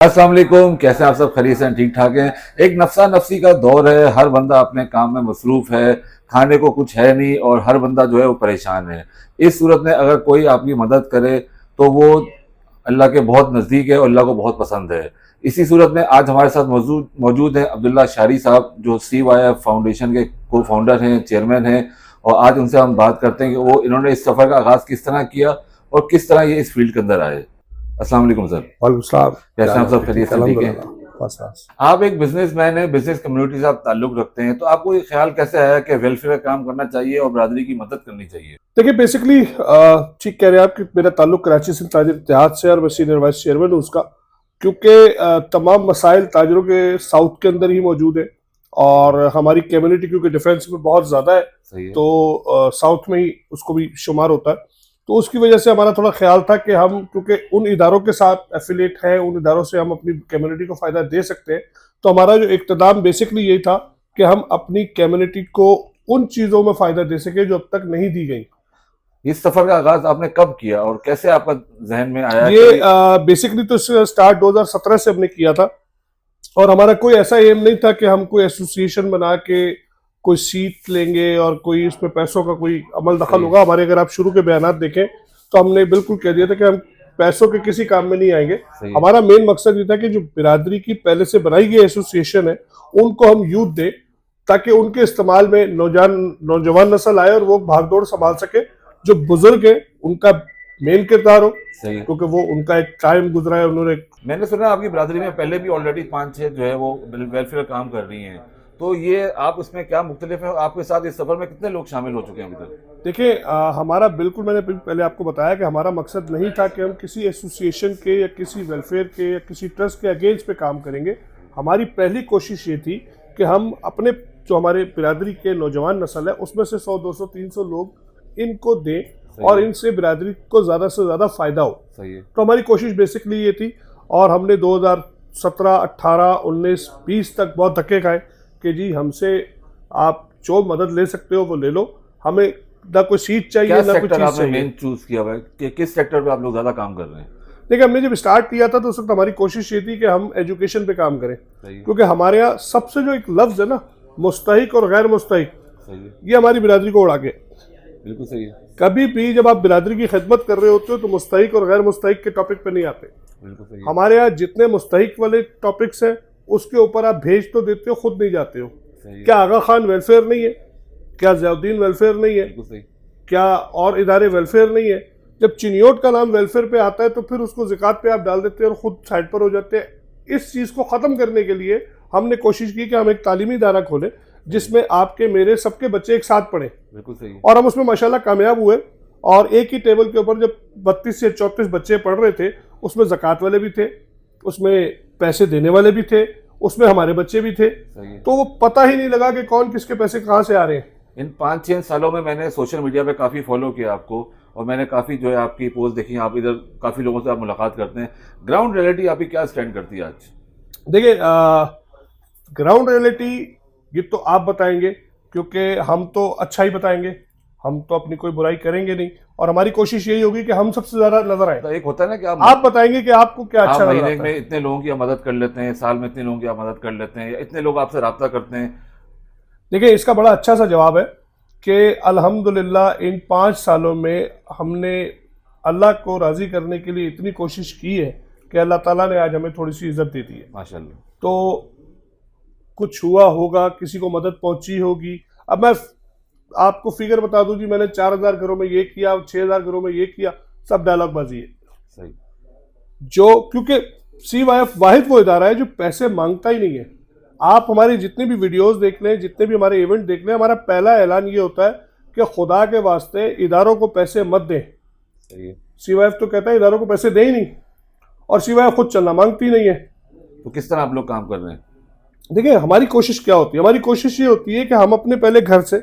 अस्सलाम वालेकुम। कैसे आप सब? खैरियत से ठीक ठाक हैं। एक नफसा नफसी का दौर है, हर बंदा अपने काम में मसरूफ है, खाने को कुछ है नहीं और हर बंदा जो है वो परेशान है। इस सूरत में अगर कोई आपकी मदद करे तो वो अल्लाह के बहुत नज़दीक है और अल्लाह को बहुत पसंद है। इसी सूरत में आज हमारे साथ मौजूद मौजूद हैं अब्दुल्ला शारी साहब, जो CYF फाउंडेशन के को फाउंडर हैं, चेयरमैन हैं। और आज उनसे हम बात करते हैं कि वो इन्होंने इस सफ़र का आगाज़ किस तरह किया और किस तरह ये इस फील्ड के अंदर आए। अस्सलाम वालेकुम सर। वालेकुम सलाम। कैसे आप सब? खैरियत से ठीक है? आप एक बिजनेसमैन हैं, बिजनेस कम्युनिटी से आप ताल्लुक रखते हैं, तो आपको ये ख्याल कैसे आया कि वेलफेयर का काम करना चाहिए और बरादरी की मदद करनी चाहिए? देखिए बेसिकली ठीक कह रहे हैं आप कि मेरा ताल्लुक कराची से ताजिर इत्तेहाद से और मैं सीनियर वाइस चेयरमैन हूँ उसका, क्योंकि तमाम मसाइल ताजरों के साउथ के अंदर ही मौजूद है और हमारी कम्युनिटी क्योंकि डिफेंस में बहुत ज़्यादा है तो साउथ में ही उसको भी शुमार होता है। तो उसकी वजह से हमारा थोड़ा ख्याल था कि हम क्योंकि उन इदारों के साथ एफिलिएट हैं, उन इदारों से हम अपनी कम्युनिटी को फ़ायदा दे सकते हैं। तो हमारा जो इक़्तिदाम बेसिकली यही था कि हम अपनी कम्युनिटी को उन चीज़ों में फ़ायदा दे सके जो अब तक नहीं दी गई। इस सफर का आगाज आपने कब किया और कैसे आपका जहन में आया? ये बेसिकली तो स्टार्ट 2017 से हमने किया था और हमारा कोई ऐसा एम नहीं था कि हम कोई एसोसिएशन बना के कोई सीट लेंगे और कोई इसमें पैसों का कोई अमल दखल होगा। हमारे अगर आप शुरू के बयान देखें तो हमने बिल्कुल कह दिया था कि हम पैसों के किसी काम में नहीं आएंगे। हमारा मेन मकसद ये था कि जो बिरादरी की पहले से बनाई गई एसोसिएशन है उनको हम यूथ दें ताकि उनके इस्तेमाल में नौजवान नस्ल आए और वो भागदौड़ संभाल सके। जो बुजुर्ग है उनका मेन किरदार हो, क्योंकि वो उनका एक टाइम गुजरा है। उन्होंने, मैंने सुना आपकी बिरादरी में पहले भी ऑलरेडी 5-6 जो है वो वेलफेयर काम कर रही हैं, तो ये आप इसमें क्या मुख्तलिफ है? आपके साथ इस सफर में कितने लोग शामिल हो चुके हैं अभी तक? देखिए हमारा बिल्कुल, मैंने पहले आपको बताया कि हमारा मकसद नहीं था कि हम किसी एसोसिएशन के या किसी वेलफेयर के या किसी ट्रस्ट के अगेंस्ट पे काम करेंगे। हमारी पहली कोशिश ये थी कि हम अपने जो हमारे बिरादरी के नौजवान नस्ल है उसमें से 100, 200, 300 लोग इनको दें और इनसे बिरादरी को ज़्यादा से ज़्यादा फ़ायदा हो। सही है। तो हमारी कोशिश बेसिकली ये थी और हमने 2017, 18, 19, 20 तक बहुत धक्के खाए कि जी हमसे आप जो मदद ले सकते हो वो ले लो, हमें ना कोई सीट चाहिए ना कोई चीज़ चाहिए। मेन चूज किया हुआ है कि किस सेक्टर पे आप लोग ज्यादा काम कर रहे हैं? देखिए हमने जब स्टार्ट किया था तो उस वक्त हमारी कोशिश ये थी कि हम एजुकेशन पे काम करें, क्योंकि हमारे यहाँ सबसे जो एक लफ्ज़ है ना, मुस्तहिक और गैर मुस्तहिक, ये हमारी बिरादरी को उड़ा के। बिल्कुल सही है। कभी भी जब आप बिरादरी की खिदमत कर रहे होते हो तो मुस्तहिक और गैर मुस्तहिक के टॉपिक पे नहीं आते। बिल्कुल सही है। हमारे यहाँ जितने मुस्तहिक वाले टॉपिक्स हैं उसके ऊपर आप भेज तो देते हो, खुद नहीं जाते हो। क्या आगा खान वेलफेयर नहीं है? क्या ज़ियाउद्दीन वेलफेयर नहीं है? क्या और इदारे वेलफेयर नहीं है? जब चिनियोट का नाम वेलफेयर पे आता है तो फिर उसको ज़िकात पे आप डाल देते हैं और ख़ुद साइड पर हो जाते हैं। इस चीज़ को ख़त्म करने के लिए हमने कोशिश की कि हम एक तालीमी इदारा खोलें जिसमें आपके मेरे सबके बच्चे एक साथ पढ़ें। बिल्कुल सही। और हम उसमें माशाल्लाह कामयाब हुए और एक ही टेबल के ऊपर जब 32 से 34 बच्चे पढ़ रहे थे, उसमें ज़कात वाले भी थे, उसमें पैसे देने वाले भी थे, उसमें हमारे बच्चे भी थे। तो वो पता ही नहीं लगा कि कौन किसके पैसे कहाँ से आ रहे हैं। इन 5-6 सालों में मैंने सोशल मीडिया पे काफ़ी फॉलो किया आपको और मैंने काफ़ी जो है आपकी पोस्ट देखी, आप इधर काफ़ी लोगों से आप मुलाकात करते हैं। ग्राउंड रियलिटी आपकी क्या स्टैंड करती है आज? देखिए ग्राउंड रियलिटी ये तो आप बताएंगे, क्योंकि हम तो अच्छा ही बताएंगे, हम तो अपनी कोई बुराई करेंगे नहीं और हमारी कोशिश यही होगी कि हम सबसे ज्यादा नजर आए। तो एक होता है ना कि आप बताएंगे कि आपको क्या अच्छा लगता है। महीने में इतने लोगों की आप मदद कर लेते हैं, साल में इतने लोगों की आप मदद कर लेते हैं, या इतने लोग आपसे रब्ता करते हैं। देखिए इसका बड़ा अच्छा सा जवाब है कि अल्हम्दुलिल्लाह इन 5 सालों में हमने अल्लाह को राज़ी करने के लिए इतनी कोशिश की है कि अल्लाह ताला ने आज हमें थोड़ी सी इज्जत दे दी है माशाल्लाह। तो कुछ हुआ होगा, किसी को मदद पहुंची होगी। अब मैं आपको फिगर बता दूं जी, मैंने 4000 घरों में ये किया, 6000 घरों में ये किया, सब डायलॉग बाजी है। सही। जो क्योंकि CYF वाहिद वो इदारा है जो पैसे मांगता ही नहीं है। आप हमारी जितनी भी वीडियोस देख लें, जितने भी हमारे इवेंट देख लें, हमारा पहला ऐलान ये होता है कि खुदा के वास्ते इदारों को पैसे मत दें। सही है। CYF तो कहता है इदारों को पैसे दे ही नहीं और CYF खुद चलना मांगती नहीं है। तो किस तरह आप लोग काम कर रहे हैं? देखिए हमारी कोशिश क्या होती है, हमारी कोशिश ये होती है कि हम अपने पहले घर से,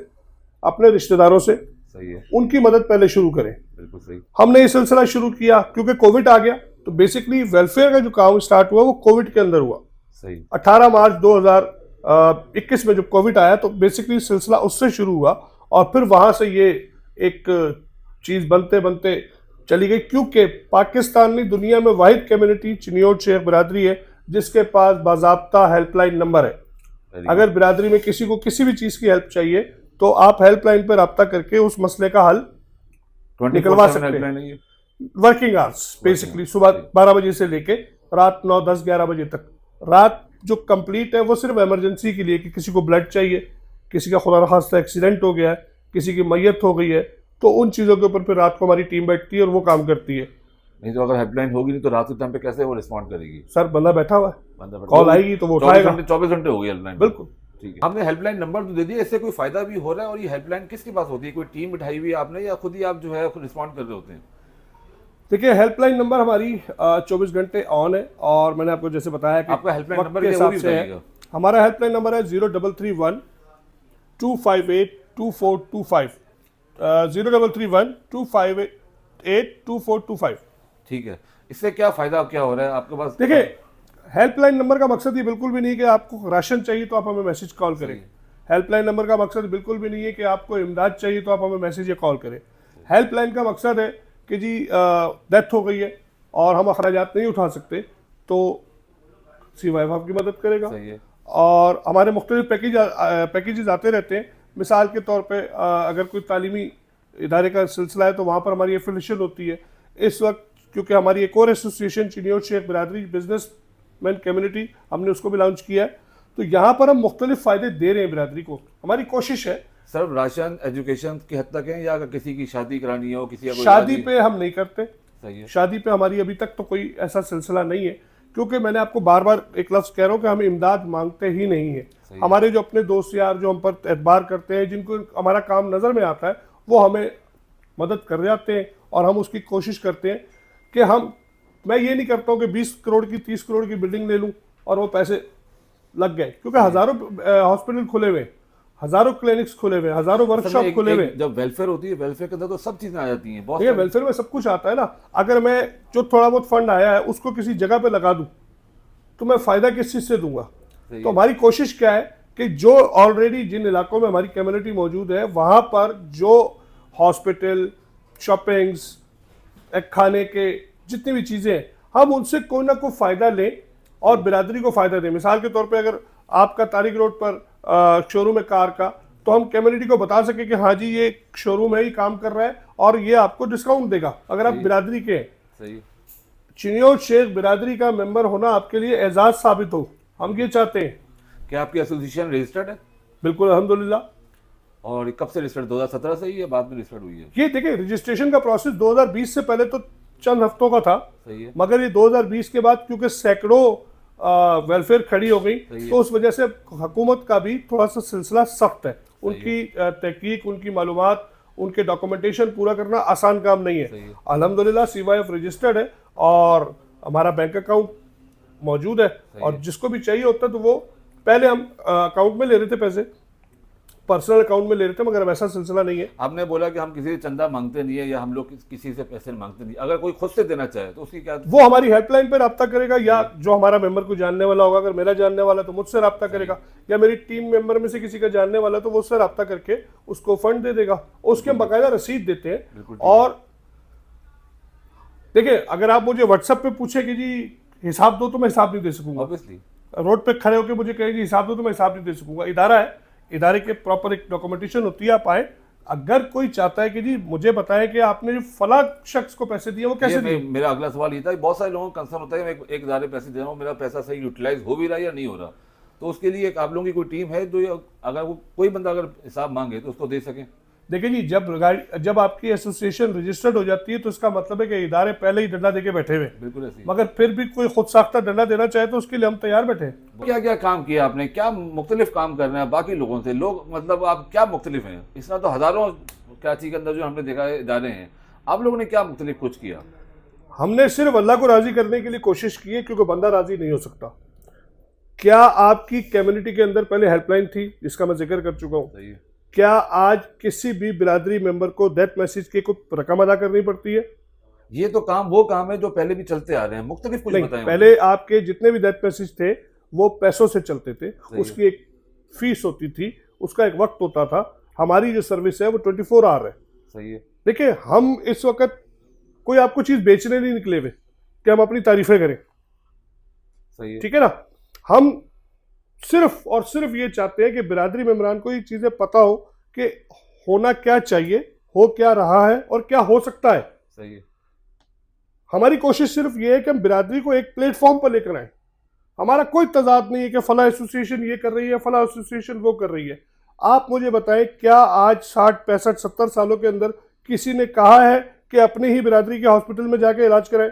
अपने रिश्तेदारों से, सही है, उनकी मदद पहले शुरू करें। बिल्कुल सही। हमने ये सिलसिला शुरू किया क्योंकि कोविड आ गया, तो बेसिकली वेलफेयर का जो काम स्टार्ट हुआ वो कोविड के अंदर हुआ। सही। 18 मार्च 2021 में जब कोविड आया तो बेसिकली सिलसिला उससे शुरू हुआ और फिर वहां से ये एक चीज बनते बनते चली गई, क्योंकि पाकिस्तान में दुनिया में वाहिद कम्युनिटी चिनियोट शेख बिरादरी है जिसके पास बाज़ाब्ता हेल्पलाइन नंबर है। अगर बिरादरी में किसी को किसी भी चीज़ की हेल्प चाहिए तो आप हेल्पलाइन पर रब्ता करके उस मसले का हल निकलवा सकते हैं। वर्किंग आवर्स बेसिकली सुबह 12 बजे से लेके रात 9, 10, 11 बजे तक। रात जो कंप्लीट है वो सिर्फ इमरजेंसी के लिए, कि किसी को ब्लड चाहिए, किसी का खुदा खास्ता एक्सीडेंट हो गया है, किसी की मैयत हो गई है, तो उन चीज़ों के ऊपर फिर रात को हमारी टीम बैठती है और वो काम करती है। नहीं तो अगर हेल्पलाइन होगी नहीं तो रात के टाइम पे कैसे वो रिस्पॉन्ड करेगी? सर बंदा बैठा हुआ है, बंदा कॉल आएगी तो वो उठाएगा। 24 घंटे हो गई हेल्पलाइन। बिल्कुल ठीक है, आपने हेल्पलाइन नंबर तो दे दिया, इससे कोई फायदा भी हो रहा है? और ये हेल्पलाइन किसके पास होती है? कोई टीम बिठाई हुई है आपने या खुद ही आप जो है रिस्पॉन्ड कर रहे होते हैं? देखिए, हेल्पलाइन नंबर हमारी 24 घंटे ऑन है, और मैंने आपको जैसे बताया कि आपका हेल्पलाइन वक्त नंबर के क्या है, वो हिसाब भी से है। बताइएगा। हमारा हेल्पलाइन नंबर है 0331 258 2425, 0331 258 2425। ठीक है, इससे क्या फायदा क्या हो रहा है आपके पास? देखिए, हेल्पलाइन नंबर का मकसद ये बिल्कुल भी नहीं है कि आपको राशन चाहिए तो आप हमें मैसेज कॉल करें। हेल्पलाइन नंबर का मकसद बिल्कुल भी नहीं है कि आपको इमदाद चाहिए तो आप हमें मैसेज या कॉल करें। हेल्पलाइन का मकसद है कि जी डेथ हो गई है और हम अखराजात नहीं उठा सकते, तो CYF आपकी मदद करेगा। सही है। और हमारे मुख्तलिफ पैकेजेस आते रहते हैं। मिसाल के तौर पे अगर कोई तालीमी इदारे का सिलसिला है तो वहाँ पर हमारी एफिलिएशन होती है। इस वक्त क्योंकि हमारी एक और एसोसिएशन चिनियोट शेख बिरादरी बिजनेसमैन कम्युनिटी, हमने उसको भी लॉन्च किया है, तो यहाँ पर हम मुख्तलिफ फ़ायदे दे रहे हैं बिरादरी को। हमारी कोशिश है। सर राशन एजुकेशन की हद तक है या अगर किसी की शादी करानी हो, किसी का कोई शादी पे हम नहीं करते। सही है। शादी पे हमारी अभी तक तो कोई ऐसा सिलसिला नहीं है, क्योंकि मैंने आपको बार बार एक लफ्ज़ कह रहा हूँ कि हम इमदाद मांगते ही नहीं है। हमारे जो अपने दोस्त यार जो हम पर एतबार करते हैं, जिनको हमारा काम नज़र में आता है, वो हमें मदद कर जाते हैं और हम उसकी कोशिश करते हैं कि मैं ये नहीं करता हूँ कि 20 करोड़ की 30 करोड़ की बिल्डिंग ले लूँ और वो पैसे लग गए, क्योंकि हज़ारों हॉस्पिटल खुले हुए, हज़ारों क्लिनिक्स खुले हुए, हज़ारों वर्कशॉप खुले हुए। जब वेलफेयर होती है, वेलफेयर के अंदर तो सब चीज़ें आ जाती हैं। बहुत वेलफेयर में सब कुछ आता है ना। अगर मैं जो थोड़ा बहुत फंड आया है उसको किसी जगह पे लगा दूं तो मैं फ़ायदा किस चीज़ से दूंगा? तो हमारी कोशिश क्या है कि जो ऑलरेडी जिन इलाकों में हमारी कम्युनिटी मौजूद है वहाँ पर जो हॉस्पिटल, शॉपिंग्स, खाने के जितनी भी चीज़ें हैं, हम उनसे कोई ना कोई फ़ायदा लें और बिरादरी को फ़ायदा दें। मिसाल के तौर पे अगर आपका तारिक रोड पर शोरूम है कार का, तो हम कम्युनिटी को बता सके कि हाँ जी ये शोरूम है, ये काम कर रहा है और ये आपको डिस्काउंट देगा अगर आप बिरादरी के हैं। सही। चिनियोट शेख बिरादरी का मेंबर होना आपके लिए एजाज साबित हो, हम ये चाहते हैं। क्या आपकी एसोसिएशन रजिस्टर्ड है? बिल्कुल, अल्हम्दुलिल्लाह। और कब से रजिस्टर्ड? 2017 से ही या बाद में रजिस्टर्ड हुई है? ये देखिए, रजिस्ट्रेशन का प्रोसेस 2020 से पहले तो चंद हफ्तों का था। सही है। मगर ये 2020 के बाद क्योंकि सैकड़ों वेलफेयर खड़ी हो गई, तो उस वजह से हुकूमत का भी थोड़ा सा सिलसिला सख्त है। उनकी तहकीक, उनकी मालूमात, उनके डॉक्यूमेंटेशन पूरा करना आसान काम नहीं है। अल्हम्दुलिल्लाह CYF रजिस्टर्ड है और हमारा बैंक अकाउंट मौजूद है, और जिसको भी चाहिए होता है तो वो पहले हम अकाउंट में ले रहे थे, पैसे पर्सनल अकाउंट में ले रहे थे, मगर वैसा सिलसिला नहीं है। आपने बोला कि हम किसी से चंदा मांगते नहीं है या हम लोग किसी से पैसे मांगते नहीं। अगर कोई खुद से देना चाहे तो उसकी क्या? वो हमारी हेल्पलाइन पर रब्ता करेगा, या जो हमारा मेंबर को जानने वाला होगा, अगर मेरा जानने वाला तो मुझसे रब्ता करेगा, या मेरी टीम मेंबर में से किसी का जानने वाला तो वो उससे रब्ता करके उसको फंड दे देगा। उसके हम बाकायदा रसीद देते हैं। और देखिए, अगर आप मुझे व्हाट्सएप पे पूछे कि जी हिसाब दो, तो मैं हिसाब नहीं दे सकूंगा। ऑब्वियसली रोड पे खड़े होकर मुझे कहें जी हिसाब दो, तो मैं हिसाब नहीं दे सकूंगा। इदारा है, इदारे के प्रॉपर एक डॉक्यूमेंटेशन होती है, आप आए। अगर कोई चाहता है कि जी मुझे बताएं कि आपने जो फला शख्स को पैसे दिए वो कैसे दिए। मेरा अगला सवाल ये था कि बहुत सारे लोगों का कंसर्न होता है मैं एक इदारे पैसे दे रहा हूँ, मेरा पैसा सही यूटिलाइज हो भी रहा है या नहीं हो रहा, तो उसके लिए आप लोगों की कोई टीम है जो अगर वो कोई बंदा अगर हिसाब मांगे तो उसको दे सके? देखिए जी, जब आपकी एसोसिएशन रजिस्टर्ड हो जाती है तो इसका मतलब है कि इदारे पहले ही डंडा देके बैठे हुए। बिल्कुल ऐसे ही। मगर फिर भी कोई खुद साख्ता डंडा देना चाहे तो उसके लिए हम तैयार बैठे। क्या क्या काम किया आपने? क्या मुख्तलिफ काम कर रहे हैं बाकी लोगों से? लोग मतलब आप क्या मुख्तलिफ हैं? इसमें तो हज़ारों कराची के अंदर जो हमने देखा है इदारे हैं, आप लोगों ने क्या मुख्तलिफ कुछ किया? हमने सिर्फ अल्लाह को राज़ी करने के लिए कोशिश की है, क्योंकि बंदा राज़ी नहीं हो सकता। क्या आपकी कम्युनिटी के अंदर पहले हेल्पलाइन थी जिसका मैं जिक्र कर चुका हूँ? क्या आज किसी भी बिरादरी मेंबर को डेथ मैसेज की कोई रकम अदा करनी पड़ती है? ये तो काम वो काम है जो पहले भी चलते आ रहे हैं। मुख्तलिफ कुछ बताएं। पहले आपके जितने भी डेथ मैसेज थे वो पैसों से चलते थे, उसकी एक फीस होती थी, उसका एक वक्त होता था। हमारी जो सर्विस है वो 24 आवर है। सही है। देखिए, हम इस वक्त कोई आपको चीज बेचने नहीं निकले हुए कि हम अपनी तारीफें करें, सही है। ठीक है ना। हम सिर्फ और सिर्फ ये चाहते हैं कि बिरादरी मेंबरान को ये चीजें पता हो कि होना क्या चाहिए, हो क्या रहा है और क्या हो सकता है। सही है। हमारी कोशिश सिर्फ ये है कि हम बिरादरी को एक प्लेटफॉर्म पर लेकर आए। हमारा कोई तजाद नहीं है कि फला एसोसिएशन ये कर रही है, फला एसोसिएशन वो कर रही है। आप मुझे बताएं, क्या आज 60 65 70 सालों के अंदर किसी ने कहा है कि अपनी ही बिरादरी के हॉस्पिटल में जाके इलाज कराए?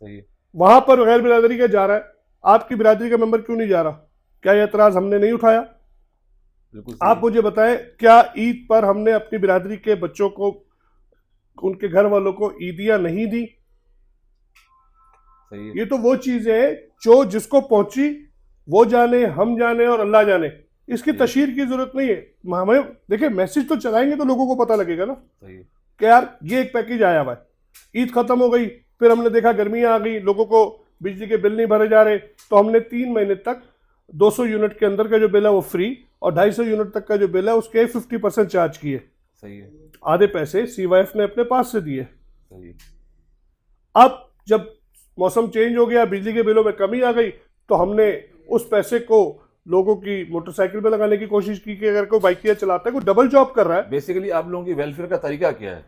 सही है। वहां पर गैर बिरादरी का जा रहा है, आपकी बिरादरी का मेंबर क्यों नहीं जा रहा? क्या यह एतराज हमने नहीं उठाया? बिल्कुल सही आप है। मुझे बताएं, क्या ईद पर हमने अपनी बिरादरी के बच्चों को, उनके घर वालों को ईदियां नहीं दी? सही है। ये तो वो चीज है जो जिसको पहुंची वो जाने, हम जाने और अल्लाह जाने। इसकी तशहीर की जरूरत नहीं है। हमें देखिए, मैसेज तो चलाएंगे तो लोगों को पता लगेगा ना सही है। कि यार ये एक पैकेज आया हुआ है। ईद खत्म हो गई, फिर हमने देखा गर्मियां आ गई, लोगों को बिजली के बिल नहीं भरे जा रहे, तो हमने 3 महीने तक 200 यूनिट के अंदर का जो बिल है वो फ्री, और 250 यूनिट तक का जो बिल है उसके 50% चार्ज किए। सही है। आधे पैसे CYF ने अपने पास से दिए। सही है। अब जब मौसम चेंज हो गया, बिजली के बिलों में कमी आ गई, तो हमने उस पैसे को लोगों की मोटरसाइकिल पे लगाने की कोशिश की कि अगर कोई बाइकिया चलाता है, कोई डबल जॉब कर रहा है। बेसिकली आप लोगों की वेलफेयर का तरीका क्या है?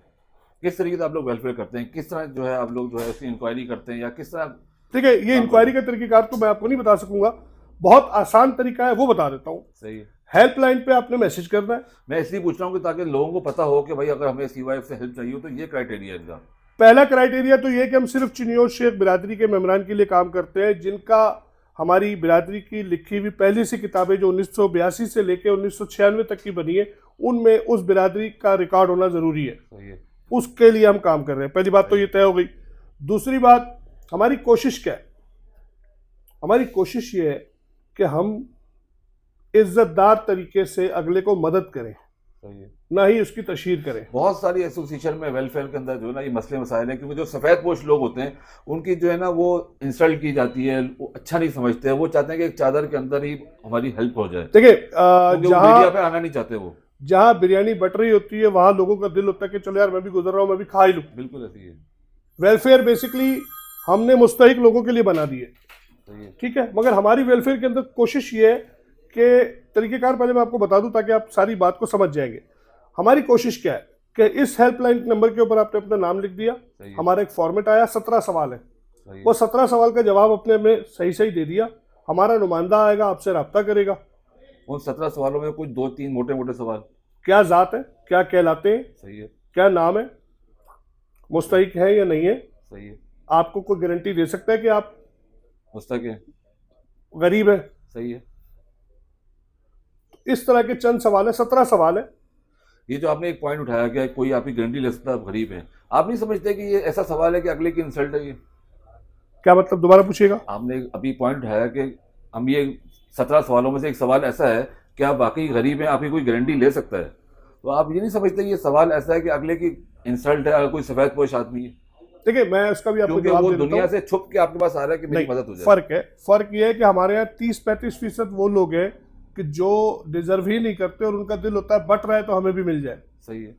किस तरीके से आप लोग वेलफेयर करते हैं? किस तरह जो है आप लोग जो है उसकी इंक्वायरी करते हैं, या किस तरह? ठीक है, ये इंक्वायरी का तरीकेकार तो मैं आपको नहीं बता सकूंगा, बहुत आसान तरीका है, वो बता देता हूँ। सही है। हेल्पलाइन पे आपने मैसेज करना है। मैं इसलिए पूछ रहा हूँ कि ताकि लोगों को पता हो कि भाई अगर हमें CYF से हेल्प चाहिए हो तो ये क्राइटेरिया है इनका। पहला क्राइटेरिया तो ये कि हम सिर्फ चिनियोज शेख बिरादरी के मेम्बरान के लिए काम करते हैं, जिनका हमारी बिरादरी की लिखी हुई पहली सी किताबें जो 1982 से लेकर 1996 तक की बनी है, उनमें उस बिरादरी का रिकॉर्ड होना ज़रूरी है। सही है। उसके लिए हम काम कर रहे हैं। पहली बात तो ये तय हो गई। दूसरी बात, हमारी कोशिश क्या है? हमारी कोशिश ये है कि हम इज्जतदार तरीके से अगले को मदद करें, सही है। ना ही उसकी तशहीर करें। बहुत सारी एसोसिएशन में वेलफेयर के अंदर जो है ना ये मसले मसाइल हैं, क्योंकि जो सफ़ेद पोश लोग होते हैं उनकी जो है ना वो इंसल्ट की जाती है, वो अच्छा नहीं समझते हैं, वो चाहते हैं कि एक चादर के अंदर ही हमारी हेल्प हो जाए, देखिए, क्योंकि वो मीडिया पे आना नहीं चाहते वो। जहाँ बिरयानी बट रही होती है वहां लोगों का दिल होता है कि चलो यार मैं भी गुजर रहा हूँ, मैं भी खा ही लूँ। बिल्कुल ऐसी है। वेलफेयर बेसिकली हमने मुस्तहिक लोगों के लिए बना दी है, सही है। ठीक है। मगर हमारी वेलफेयर के अंदर कोशिश ये है कि तरीकेकार पहले मैं आपको बता दूं ताकि आप सारी बात को समझ जाएंगे। हमारी कोशिश क्या है कि इस हेल्पलाइन नंबर के ऊपर आपने अपना नाम लिख दिया, हमारा एक फॉर्मेट आया, 17 सवाल है, वो 17 सवाल का जवाब अपने में सही सही दे दिया, हमारा नुमाइंदा आएगा, आपसे रब्ता करेगा। उन 17 सवालों में कुछ 2-3 मोटे मोटे सवाल, क्या जात है, क्या कहलाते हैं, सही है, क्या नाम है, मुस्तहिक है या नहीं है, सही है, आपको कोई गारंटी दे सकता है कि आप मुस्तक है, गरीब है, सही है। इस तरह के चंद सवाल है, 17 सवाल है। ये जो आपने एक पॉइंट उठाया कि कोई आपकी गारंटी ले सकता है आप गरीब हैं, आप नहीं समझते कि ये ऐसा सवाल है कि अगले की इंसल्ट है? ये क्या मतलब, दोबारा पूछिएगा। आपने अभी पॉइंट उठाया कि हम ये 17 सवालों में से एक सवाल ऐसा है कि आप वाकई गरीब हैं, आपकी कोई गारंटी ले सकता है, तो आप ये नहीं समझते ये सवाल ऐसा है कि अगले की इंसल्ट है अगर कोई सफेद पोश आदमी है? देखिए, मैं उसका भी आपको क्योंकि जवाब वो दे देता दुनिया हूं। से छुप के आपके पास आ रहा है कि मेरी नहीं, मदद हो जाए। फर्क है। फर्क ये है कि हमारे यहाँ 30-35% वो लोग हैं कि जो डिजर्व ही नहीं करते और उनका दिल होता है बट रहा है तो हमें भी मिल जाए। सही है।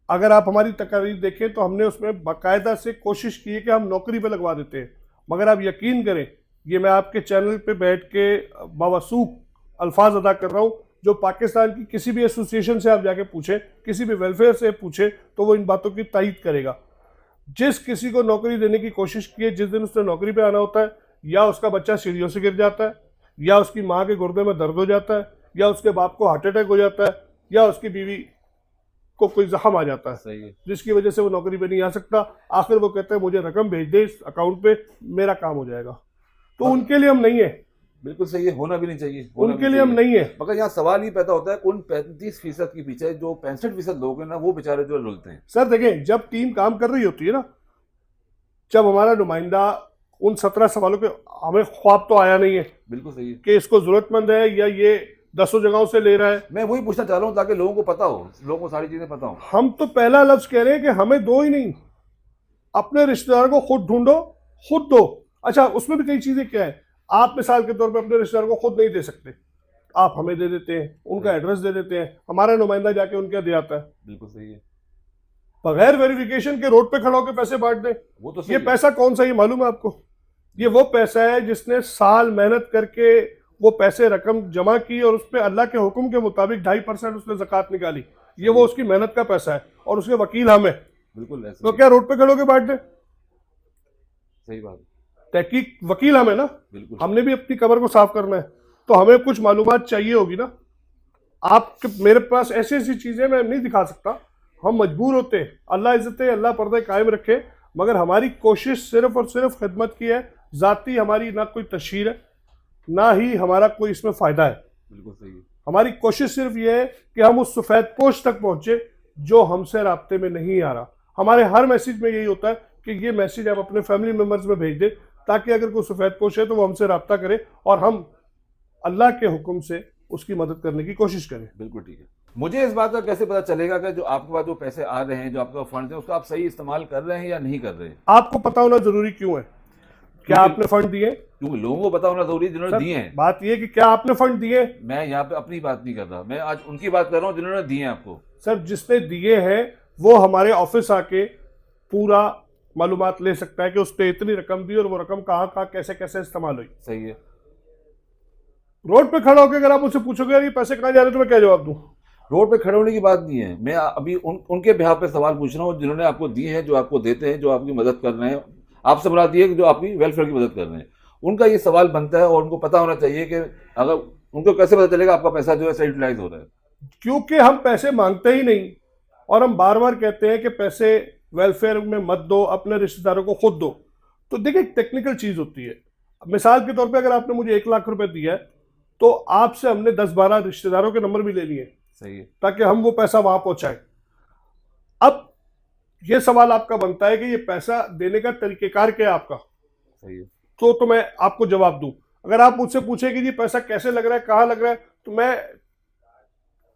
अगर आप हमारी तकरीर देखें तो हमने उसमें बाकायदा से कोशिश की है कि हम नौकरी पे लगवा देते हैं, मगर आप यकीन करें, ये मैं आपके चैनल पे बैठ के बावसूख अल्फाज अदा कर रहा हूँ, जो पाकिस्तान की किसी भी एसोसिएशन से आप जाके पूछें, किसी भी वेलफेयर से पूछे, तो वो इन बातों की तायीद करेगा। जिस किसी को नौकरी देने की कोशिश की है, जिस दिन उसने नौकरी पे आना होता है, या उसका बच्चा सीढ़ियों से गिर जाता है, या उसकी माँ के गुर्दे में दर्द हो जाता है, या उसके बाप को हार्ट अटैक हो जाता है, या उसकी बीवी को कोई जख्म आ जाता है, सही है। जिसकी वजह से वो नौकरी पे नहीं आ सकता। आखिर वो कहते हैं मुझे रकम भेज दे इस अकाउंट पे, मेरा काम हो जाएगा। तो उनके लिए हम नहीं है, बिल्कुल सही है, होना भी नहीं चाहिए, उनके लिए हम नहीं है। मगर यहाँ सवाल ही पैदा होता है उन 35% के पीछे जो 65% लोग हैं ना, वो बेचारे जो रुलते हैं। सर देखें, जब टीम काम कर रही होती है ना, जब हमारा नुमाइंदा उन 17 सवालों के, हमें ख्वाब तो आया नहीं है बिल्कुल सही है कि इसको जरूरतमंद है या ये 10 जगहों से ले रहा है। मैं वही पूछना चाह रहा हूँ ताकि लोगों को पता हो, लोगों को सारी चीजें पता हो। हम तो पहला लफ्ज कह रहे हैं कि हमें दो ही नहीं, अपने रिश्तेदार को खुद ढूंढो, खुद दो। अच्छा, उसमें भी कई चीजें क्या है, आप मिसाल के तौर पे अपने रिश्तेदार को खुद नहीं दे सकते, आप हमें दे देते हैं, उनका एड्रेस दे देते हैं, हमारा नुमाइंदा जाके उनके दे आता है। बिल्कुल सही है। बगैर वेरिफिकेशन के रोड पे खड़ा होकर पैसे बांट दें। वो तो सही ये है। पैसा कौन सा, ये मालूम है आपको? ये वो पैसा है जिसने साल मेहनत करके वो पैसे रकम जमा की और उस पर अल्लाह के हुक्म के मुताबिक 2.5% उसने ज़कात निकाली। ये वो उसकी मेहनत का पैसा है और उसके वकील हम है। बिल्कुल ऐसे तो ही। क्या रोड पे खड़े होकर बांट दें? सही बात है। तहकीक वकील हम है ना, बिल्कुल। हमने भी अपनी कब्र को साफ करना है, तो हमें कुछ मालूमात चाहिए होगी ना। आपके मेरे पास ऐसी ऐसी चीजें मैं नहीं दिखा सकता, हम मजबूर होते हैं। अल्लाह इज्जत है, अल्लाह पर्दे कायम रखे, मगर हमारी कोशिश सिर्फ और सिर्फ खिदमत की है। जाती हमारी ना कोई तशहीर है, ना ही हमारा कोई इसमें फ़ायदा है। बिल्कुल सही है। हमारी कोशिश सिर्फ ये है कि हम उस सफ़ेद पोश तक पहुँचे जो हमसे राब्ते में नहीं आ रहा। हमारे हर मैसेज में यही होता है कि ये मैसेज आप अपने फैमिली मेम्बर्स में भेज दें, ताकि अगर कोई सफ़ेद पोश है तो वो हमसे रब्ता करे और हम अल्लाह के हुक्म से उसकी मदद करने की कोशिश करें। बिल्कुल ठीक है। मुझे इस बात का कैसे पता चलेगा कि जो आपके पास जो पैसे आ रहे हैं, जो आपका फंड है, उसका आप सही इस्तेमाल कर रहे हैं या नहीं कर रहे हैं? आपको पता होना जरूरी क्यों है? क्या आपने फंड दिए? क्योंकि लोगों को पता होना जरूरी है जिन्होंने दिए हैं। बात यह कि क्या आपने फंड दिए? मैं यहाँ पे अपनी बात नहीं कर रहा, मैं आज उनकी बात कर रहा हूँ जिन्होंने दिए हैं आपको। सर, जिसने दिए हैं वो हमारे ऑफिस आके पूरा मालूमात ले सकता है कि उसने इतनी रकम दी और वो रकम कहाँ कहाँ कैसे कैसे इस्तेमाल हुई। सही है। रोड पे खड़ा होकर अगर आप मुझसे पूछोगे यार ये पैसे कहाँ जा रहे हैं, तो मैं क्या जवाब दूं? रोड पे खड़े होने की बात नहीं है, मैं अभी उनके बिहाफ पे सवाल पूछ रहा हूँ जिन्होंने आपको दिए हैं, जो आपको देते हैं, जो आपकी मदद कर रहे हैं। आपसे बना दिए कि जो आपकी वेलफेयर की मदद कर रहे हैं, उनका ये सवाल बनता है और उनको पता होना चाहिए कि अगर उनको कैसे पता चलेगा आपका पैसा जो है सही यूटिलाइज हो रहा है। क्योंकि हम पैसे मांगते ही नहीं और हम बार बार कहते हैं कि पैसे वेलफेयर में मत दो, अपने रिश्तेदारों को खुद दो। तो देखिए, एक टेक्निकल चीज होती है। मिसाल के तौर पे अगर आपने मुझे 1 लाख रुपए दिया है तो आपसे हमने 10-12 रिश्तेदारों के नंबर भी ले लिए सही है। ताकि हम वो पैसा वहां पहुंचाएं। अब ये सवाल आपका बनता है कि ये पैसा देने का तरीकेकार क्या है आपका? सही है। तो मैं आपको जवाब दूं। अगर आप मुझसे पूछे कि ये पैसा कैसे लग रहा है, कहाँ लग रहा है, तो मैं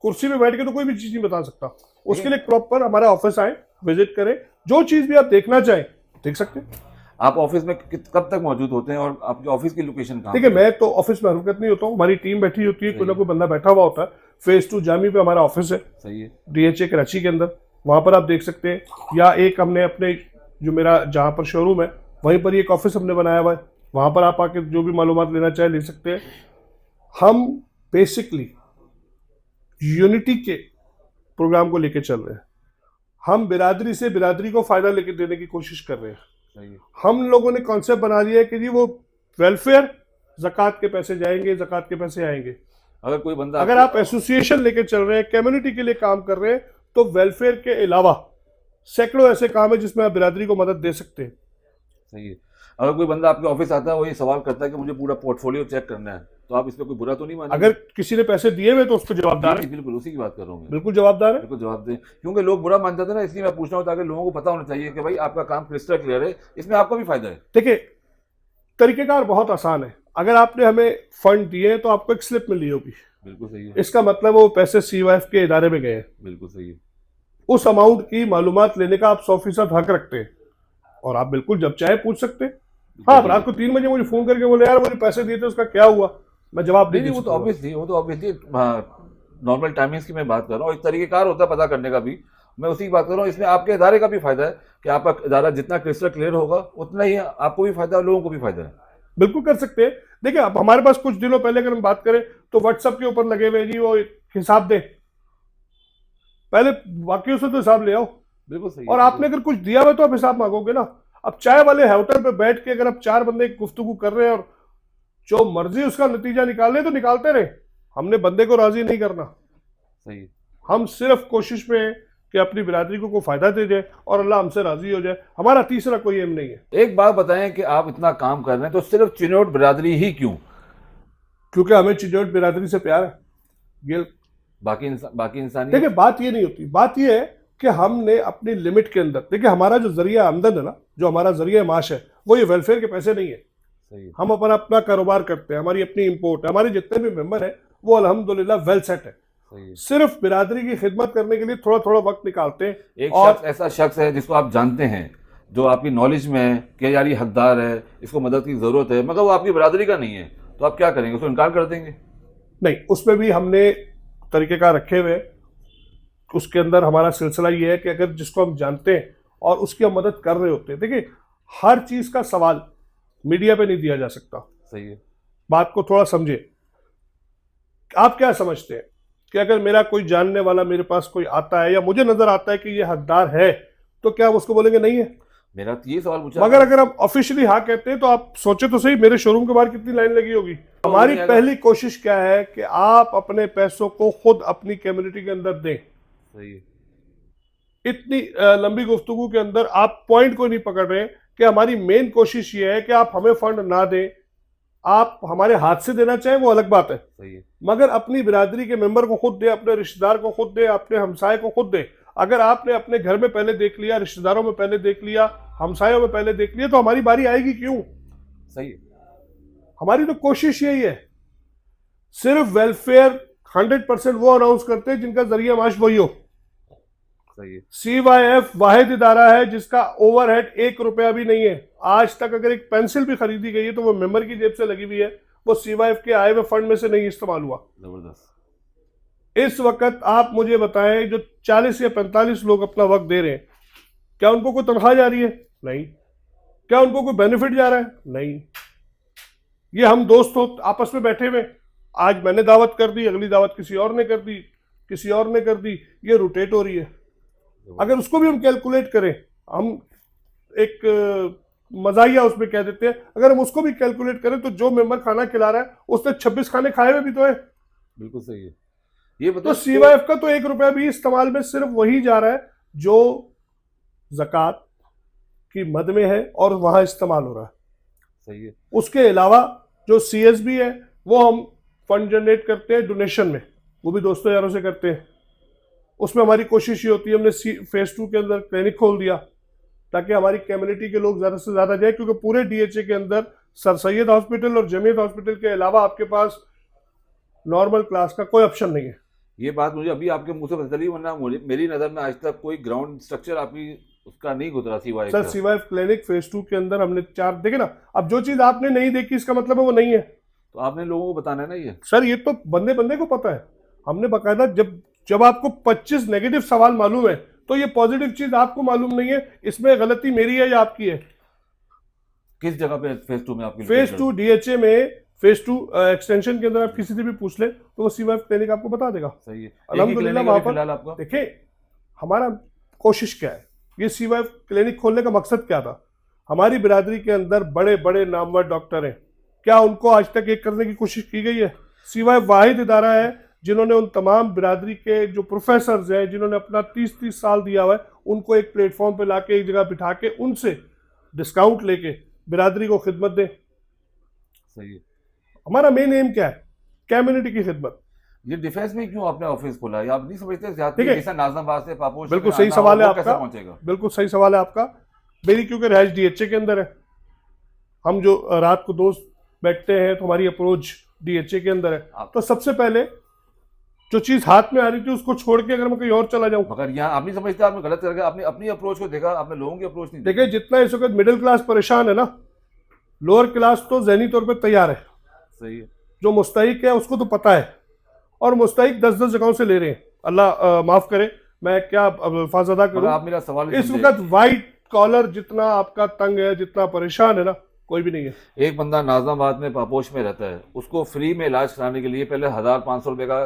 कुर्सी पे बैठ के तो कोई भी चीज नहीं बता सकता। उसके लिए प्रॉपर हमारे ऑफिस आए, विजिट करें, जो चीज भी आप देखना चाहें देख सकते हैं। आप ऑफिस में कब तक मौजूद होते हैं और आपके ऑफिस की लोकेशन कहाँ? देखिए, मैं तो ऑफिस में हरकत नहीं होता हूँ, हमारी टीम बैठी होती है, कोई ना कोई बंदा बैठा हुआ होता है। फेज 2 जामी पे हमारा ऑफिस है। सही है। DHA कराची के अंदर, वहां पर आप देख सकते हैं। या एक हमने अपने जो मेरा जहाँ पर शोरूम है वहीं पर एक ऑफिस हमने बनाया हुआ है, वहां पर आप आके जो भी मालूमात लेना चाहे ले सकते हैं। हम बेसिकली यूनिटी के प्रोग्राम को लेके चल रहे हैं। हम बिरादरी से बिरादरी को फायदा लेके देने की कोशिश कर रहे हैं। सही है। हम लोगों ने कॉन्सेप्ट बना लिया है कि जी वो वेलफेयर, ज़कात के पैसे जाएंगे, ज़कात के पैसे आएंगे। अगर कोई बंदा अगर आप एसोसिएशन लेके चल रहे हैं, कम्युनिटी के लिए काम कर रहे हैं, तो वेलफेयर के अलावा सैकड़ों ऐसे काम है जिसमें आप बिरादरी को मदद दे सकते हैं। सही है। अगर कोई बंदा आपके ऑफिस आता है, वो ये सवाल करता है कि मुझे पूरा पोर्टफोलियो चेक करना है, तो आप इसमें कोई बुरा तो नहीं मानेंगे? अगर किसी ने पैसे दिए हुए तो उसको जवाबदार है, बिल्कुल उसी की बात कर रहा हूँ मैं। बिल्कुल जवाबदार है। बिल्कुल जवाब दें, क्योंकि लोग बुरा मान जाते हैं ना, इसलिए मैं पूछ रहा हूँ ताकि लोगों को पता होना चाहिए कि भाई आपका काम क्रिस्टल क्लियर है, इसमें आपका भी फायदा है। देखिए, तरीकेकार बहुत आसान है। अगर आपने हमें फंड दिए हैं तो आपको एक स्लिप मिली होगी, बिल्कुल सही है। इसका मतलब वो पैसे CYF के इदारे में गए हैं। बिल्कुल सही है। उस अमाउंट की मालूमात लेने का आप 100% हक रखते हैं और आप बिल्कुल जब चाहे पूछ सकते हैं। हाँ, रात को 3 बजे मुझे फोन करके बोले यार मुझे पैसे दिए थे, उसका क्या हुआ, मैं जवाब नहीं, वो तो ऑब्वियसली नॉर्मल टाइमिंग्स की मैं बात कर रहा हूँ। एक तरीकेकार होता है पता करने का भी, मैं उसी की बात कर रहा हूँ। इसमें आपके इदारे का भी फायदा है कि आपका इदारा जितना क्रिस्टल क्लियर होगा उतना ही आपको भी फायदा है, लोगों को भी फायदा है। बिल्कुल कर सकते हैं। देखिए, अब हमारे पास कुछ दिनों पहले अगर हम बात करें तो व्हाट्सएप के ऊपर लगे हुए जी वो हिसाब दे, पहले वाकई से तो हिसाब ले आओ। बिल्कुल सही। और आपने अगर कुछ दिया हुआ तो आप हिसाब मांगोगे ना। अब चाय वाले होटल पे बैठ के अगर आप 4 बंदे गुफ्तगू कर रहे हैं और जो मर्जी उसका नतीजा निकाल ले तो निकालते रहे, हमने बंदे को राजी नहीं करना। सही। हम सिर्फ कोशिश में है कि अपनी बिरादरी को फायदा दे जाए और अल्लाह हमसे राजी हो जाए। हमारा तीसरा कोई एम नहीं है। एक बात बताएं कि आप इतना काम कर रहे हैं तो सिर्फ चिन्नौट बिरादरी ही क्यों? क्योंकि हमें चिन्नौट बिरादरी से प्यार है। ये बाकी इंसान देखिए, बात ये नहीं होती, बात ये है कि हमने अपनी लिमिट के अंदर, देखिए हमारा जो जरिया आमदन है ना, जो हमारा जरिया माश है, वो ये वेलफेयर के पैसे नहीं है। सही। हम अपना कारोबार करते हैं, हमारी अपनी इंपोर्ट है, हमारे जितने भी मेंबर हैं वो अल्हम्दुलिल्लाह वेल सेट है। सही। सिर्फ बिरादरी की खिदमत करने के लिए थोड़ा थोड़ा वक्त निकालते हैं। एक शख्स, ऐसा शख्स है जिसको आप जानते हैं, जो आपकी नॉलेज में है कि यार ये हकदार है, इसको मदद की जरूरत है, मगर वो आपकी बिरादरी का नहीं है, तो आप क्या करेंगे? उसको इनकार कर देंगे? नहीं, उसमें भी हमने तरीकेकार रखे हुए। उसके अंदर हमारा सिलसिला ये है कि अगर जिसको हम जानते हैं और उसकी हम मदद कर रहे होते हैं, देखिए हर चीज का सवाल मीडिया पे नहीं दिया जा सकता। सही है। बात को थोड़ा समझे। आप क्या समझते हैं कि अगर मेरा कोई जानने वाला मेरे पास कोई आता है या मुझे नजर आता है कि ये हकदार है, तो क्या हम उसको बोलेंगे नहीं है? मेरा तो ये सवाल पूछा। मगर अगर हम ऑफिशियली हाँ कहते हैं तो आप सोचे तो सही, मेरे शोरूम के बाहर कितनी लाइन लगी होगी। हमारी पहली कोशिश क्या है कि आप अपने पैसों को खुद अपनी कम्युनिटी के अंदर दें। सही है। इतनी लंबी गुफ्तगू के अंदर आप पॉइंट को नहीं पकड़ रहे कि हमारी मेन कोशिश ये है कि आप हमें फंड ना दें, आप हमारे हाथ से देना चाहें वो अलग बात है, सही है। मगर अपनी बिरादरी के मेंबर को खुद दे, अपने रिश्तेदार को खुद दे, अपने हमसाये को खुद दे। अगर आपने अपने घर में पहले देख लिया, रिश्तेदारों में पहले देख लिया, हमसायों में पहले देख लिया, तो हमारी बारी आएगी क्यों? सही है। हमारी तो कोशिश यही है। सिर्फ वेलफेयर 100% वो अनाउंस करते हैं जिनका जरिया माश वही हो। सही है। CYF वाहिद इदारा है जिसका ओवरहेड 1 रुपया भी नहीं है। आज तक अगर एक पेंसिल भी खरीदी गई है तो वो मेंबर की जेब से लगी हुई है, वो CYF के आए हुए फंड में से नहीं इस्तेमाल हुआ। जबरदस्त। इस वक्त आप मुझे बताएं, जो 40 या 45 लोग अपना वक्त दे रहे हैं, क्या उनको कोई तनख्वाह जा रही है? नहीं। क्या उनको कोई बेनिफिट जा रहा है? नहीं। ये हम दोस्त हो आपस में बैठे हुए, आज मैंने दावत कर दी, अगली दावत किसी और ने कर दी, किसी और ने कर दी, ये रोटेट हो रही है। अगर उसको भी हम कैलकुलेट करें, हम एक मजाहिया उसमें कह देते हैं, अगर हम उसको भी कैलकुलेट करें तो जो मेंबर खाना खिला रहा है उसने 26 खाने खाए हुए भी तो है। बिल्कुल सही है। ये तो CYF का तो 1 रुपया भी इस्तेमाल में सिर्फ वही जा रहा है जो ज़कात की मद में है और वहां इस्तेमाल हो रहा है। सही है। उसके अलावा जो CSB है वो हम फंड जनरेट करते हैं डोनेशन में, वो भी दोस्तों यारों से करते हैं। उसमें हमारी कोशिश ये होती है, हमने फेज 2 के अंदर क्लिनिक खोल दिया ताकि हमारी कम्युनिटी के लोग ज़्यादा से ज़्यादा जाए, क्योंकि पूरे DHA के अंदर सर सैयद हॉस्पिटल और जमीयत हॉस्पिटल के अलावा आपके पास नॉर्मल क्लास का कोई ऑप्शन नहीं है। ये बात मुझे अभी आपके मुंह से पता चली, वरना मेरी नज़र में आज तक कोई ग्राउंड स्ट्रक्चर आपकी उसका नहीं गुजरा CYF sir. CYF clinic phase 2 के अंदर हमने 4 देखे ना। अब जो चीज़ आपने नहीं देखी इसका मतलब है वो नहीं है, तो आपने लोगों को बताना है ना। ये सर ये तो बंदे बंदे को पता है। हमने बाकायदा जब आपको 25 नेगेटिव सवाल मालूम है तो ये पॉजिटिव चीज आपको मालूम नहीं है, इसमें गलती मेरी है या आपकी है? किस जगह पे फेज 2 में आपकी? फेज 2 DHA में फेज 2 एक्सटेंशन के अंदर आप किसी से भी पूछ ले तो वो CYF क्लिनिक आपको बता देगा। सही है। अल्हम्दुलिल्लाह वहां पर आपका देखिए हमारा कोशिश क्या है, ये CYF क्लिनिक खोलने का मकसद क्या था? हमारी बिरादरी के अंदर बड़े बड़े नामवर डॉक्टर हैं, क्या उनको आज तक एक करने की कोशिश की गई है? CYF वाहिद इदारा है जिन्होंने उन तमाम बिरादरी के जो प्रोफेसर्स हैं, जिन्होंने अपना 30-30 साल दिया हुआ है, उनको एक प्लेटफॉर्म पे लाके एक जगह बिठा के उनसे डिस्काउंट लेके बिरादरी को खिदमत दें। सही है। हमारा मेन एम क्या है? कम्युनिटी की खिदमत। ये डिफेंस में क्यों आपने ऑफिस खोला है? आप नहीं समझते ठीक है, नाजनाबाद से पापोश बिल्कुल सही सवाल है आपका, बिल्कुल सही सवाल है आपका। मेरी क्योंकि रिहाइश DHA के अंदर है, हम जो रात को दोस्त बैठते हैं तो हमारी अप्रोच DHA के अंदर है। तो सबसे पहले जो चीज हाथ में आ रही थी उसको छोड़ के अगर मैं कहीं और चला जाऊं, मगर यहाँ आप नहीं समझते, आपने गलत करके आपने अपनी अप्रोच को देखा, आपने लोगों की अप्रोच नहीं देखिए जितना इस वक्त मिडिल क्लास परेशान है ना, लोअर क्लास तो ज़हनी तौर पे तैयार है। सही है। जो मुस्तहिक है उसको तो पता है, और मुस्तहिक 10-10 जगहों से ले रहे हैं। अल्लाह माफ करे, मैं क्या अल्फाज अदा करूं। आप मेरा सवाल इस वक्त वाइट कॉलर जितना आपका तंग है, जितना परेशान है ना, कोई भी नहीं है। एक बंदा नाजनाबाद में पापोश में रहता है, उसको फ्री में इलाज कराने के लिए पहले 1500 रुपए का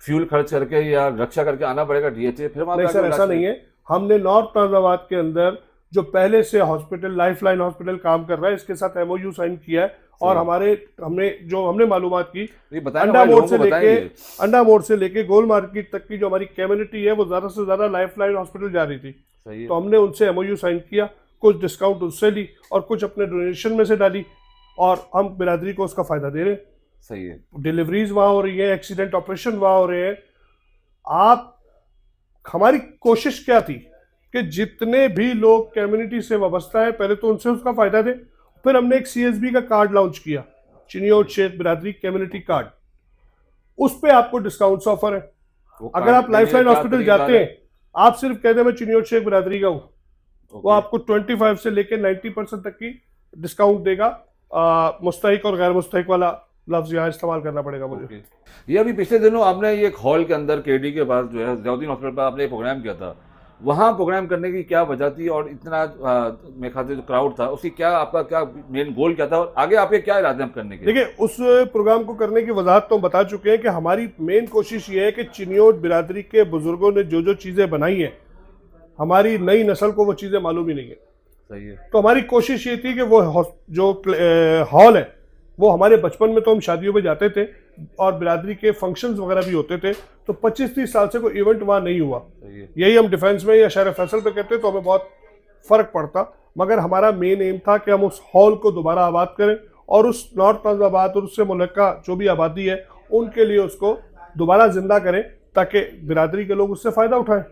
फ्यूल खर्च करके या रक्षा करके आना पड़ेगा DHA, फिर नहीं सर ऐसा नहीं है। हमने नॉर्थ नाजनाबाद के अंदर जो पहले से हॉस्पिटल लाइफलाइन हॉस्पिटल काम कर रहा है, इसके साथ MOU साइन किया है, और हमने मालूमात की, अंडा मोड़ से लेके गोल मार्केट तक की जो हमारी कम्युनिटी है वो ज्यादा से ज्यादा लाइफलाइन हॉस्पिटल जा रही थी। तो हमने उनसे MOU साइन किया, कुछ डिस्काउंट उससे ली और कुछ अपने डोनेशन में से डाली, और हम बिरादरी को उसका फायदा दे रहे हैं। सही है। डिलीवरीज वहां हो रही है, एक्सीडेंट ऑपरेशन वहां हो रहे हैं। हमारी कोशिश क्या थी कि जितने भी लोग कम्युनिटी से वाबस्ता है पहले तो उनसे उसका फायदा दें। फिर हमने एक CSB का कार्ड लॉन्च किया, चिनियोट शेख बिरादरी कम्युनिटी कार्ड। उस पे आपको डिस्काउंट ऑफर है। अगर आप लाइफलाइन हॉस्पिटल जाते हैं, आप सिर्फ कहते हैं मैं चिनियोट शेख बिरादरी का हूँ, वो आपको 25 से लेकर 90% तक की डिस्काउंट देगा, मुस्तहिक और गैर मुस्तहिक वाला लफ्ज़ यहाँ इस्तेमाल करना पड़ेगा मुझे। ओके। ये अभी पिछले दिनों आपने ये एक हॉल के अंदर केडी के पास जो है ज़ियाउद्दीन हॉस्पिटल पर आपने एक प्रोग्राम किया था, वहाँ प्रोग्राम करने की क्या वजह थी और इतना मेरे ख्याल से जो क्राउड था उसकी क्या आपका क्या मेन गोल क्या था और आगे आपके क्या इरादे हैं करने के? देखिए, उस प्रोग्राम को करने की वजाहत तो हम बता चुके हैं कि हमारी मेन कोशिश ये है कि चिन्योट बिरादरी के बुजुर्गों ने जो जो चीज़ें बनाई हैं, हमारी नई नस्ल को वो चीज़ें मालूम ही नहीं है। सही है। तो हमारी कोशिश ये थी कि वो जो हॉल है वो हमारे बचपन में तो हम शादियों में जाते थे और बिरादरी के फंक्शंस वगैरह भी होते थे, तो 25-30 साल से कोई इवेंट वहाँ नहीं हुआ। यही हम डिफेंस में या शहर फैसल पे करते तो हमें बहुत फ़र्क पड़ता, मगर हमारा मेन एम था कि हम उस हॉल को दोबारा आबाद करें और उस नॉर्थ नाज़ाबाद और उससे मुल्का जो भी आबादी है उनके लिए उसको दोबारा जिंदा करें ताकि बिरादरी के लोग उससे फ़ायदा उठाएं।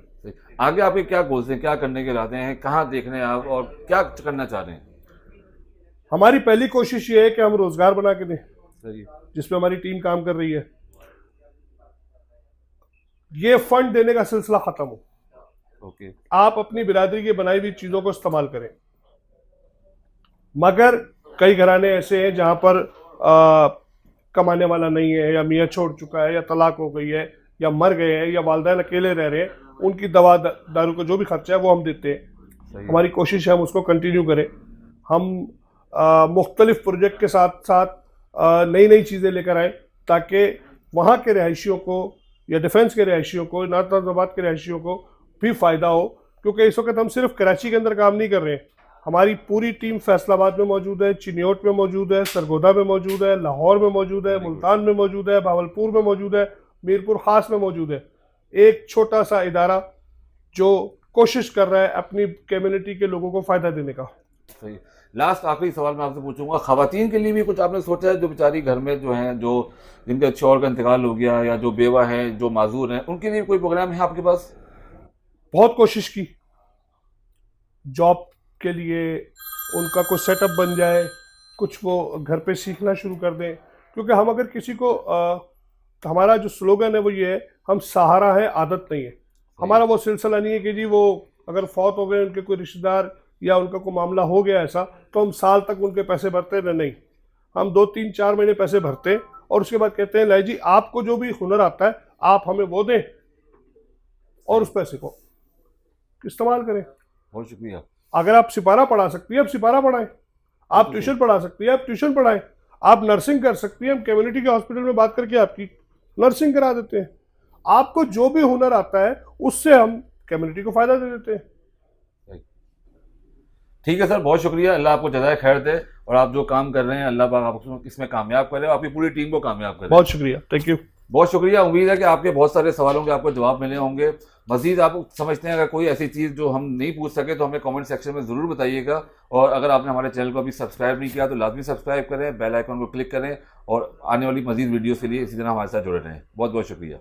आगे आपके क्या गोल्स हैं, क्या करने के इरादे हैं, कहाँ देख रहे हैं आप और क्या करना चाह रहे हैं? हमारी पहली कोशिश ये है कि हम रोज़गार बना के दें, सही। जिसमें हमारी टीम काम कर रही है। ये फंड देने का सिलसिला खत्म हो, ओके। आप अपनी बिरादरी की बनाई हुई चीजों को इस्तेमाल करें। मगर कई घराने ऐसे हैं जहां पर कमाने वाला नहीं है, या मियाँ छोड़ चुका है, या तलाक हो गई है, या मर गए हैं, या वालिदैन अकेले रह रहे हैं, उनकी दवा दारू का जो भी खर्चा है वो हम देते हैं। हमारी कोशिश है हम उसको कंटिन्यू करें। हम मुख्तलिफ प्रोजेक्ट के साथ साथ नई नई चीज़ें लेकर आए ताकि वहाँ के रहायशियों को या डिफेंस के रहायशियों को, नॉर्थ नाज़ाबाद के रहायशियों को भी फ़ायदा हो, क्योंकि इस वक्त हम सिर्फ कराची के अंदर काम नहीं कर रहे हैं। हमारी पूरी टीम फैसलाबाद में मौजूद है, चिन्योट में मौजूद है, सरगोदा में मौजूद है, लाहौर में मौजूद है, मुल्तान में मौजूद है, भावलपुर में मौजूद है, मीरपुर ख़ास में मौजूद है। एक छोटा सा इदारा जो कोशिश कर रहा है अपनी कम्युनिटी के लोगों को फ़ायदा देने का। सही। लास्ट आखिरी सवाल मैं आपसे पूछूंगा, खवातीन के लिए भी कुछ आपने सोचा है, जो बेचारी घर में जो हैं, जो जिनके अच्छे और का इंतकाल हो गया या जो बेवा हैं, जो माजूर हैं, उनके लिए कोई प्रोग्राम है आपके पास? बहुत कोशिश की, जॉब के लिए उनका कोई सेटअप बन जाए, कुछ वो घर पे सीखना शुरू कर दें, क्योंकि हम अगर किसी को हमारा जो स्लोगन है वो ये है, हम सहारा है, आदत नहीं है। हमारा वो सिलसिला नहीं है कि जी वो अगर फौत हो गए, उनके कोई रिश्तेदार या उनका कोई मामला हो गया ऐसा, तो हम साल तक उनके पैसे भरते हैं। नहीं, हम 2-3-4 महीने पैसे भरते हैं और उसके बाद कहते हैं लाई जी आपको जो भी हुनर आता है आप हमें वो दें और उस पैसे को इस्तेमाल करें। बहुत शुक्रिया। अगर आप सिपारा पढ़ा सकती है आप सिपारा पढ़ाएं, आप ट्यूशन पढ़ा सकती है आप ट्यूशन पढ़ाएं, आप नर्सिंग कर सकती है, हम कम्युनिटी के हॉस्पिटल में बात करके आपकी नर्सिंग करा देते हैं। आपको जो भी हुनर आता है उससे हम कम्युनिटी को फायदा दे देते हैं। ठीक है सर, बहुत शुक्रिया। अल्लाह आपको जज़ाए खैर दे और आप जो काम कर रहे हैं अल्लाह पाक आपको इसमें कामयाब करे, आपकी पूरी टीम को कामयाब करे। बहुत शुक्रिया, थैंक यू। बहुत शुक्रिया। उम्मीद है कि आपके बहुत सारे सवालों के आपको जवाब मिले होंगे। मजीद आप समझते हैं अगर कोई ऐसी चीज़ जो हम नहीं पूछ सके तो हमें कमेंट सेक्शन में ज़रूर बताइएगा, और अगर आपने हमारे चैनल को अभी सब्सक्राइब नहीं किया तो लाजमी सब्सक्राइब करें, बेल आइकन को क्लिक करें और आने वाली मजीद वीडियोज़ के लिए इसी तरह हमारे साथ जुड़े रहें। बहुत बहुत शुक्रिया।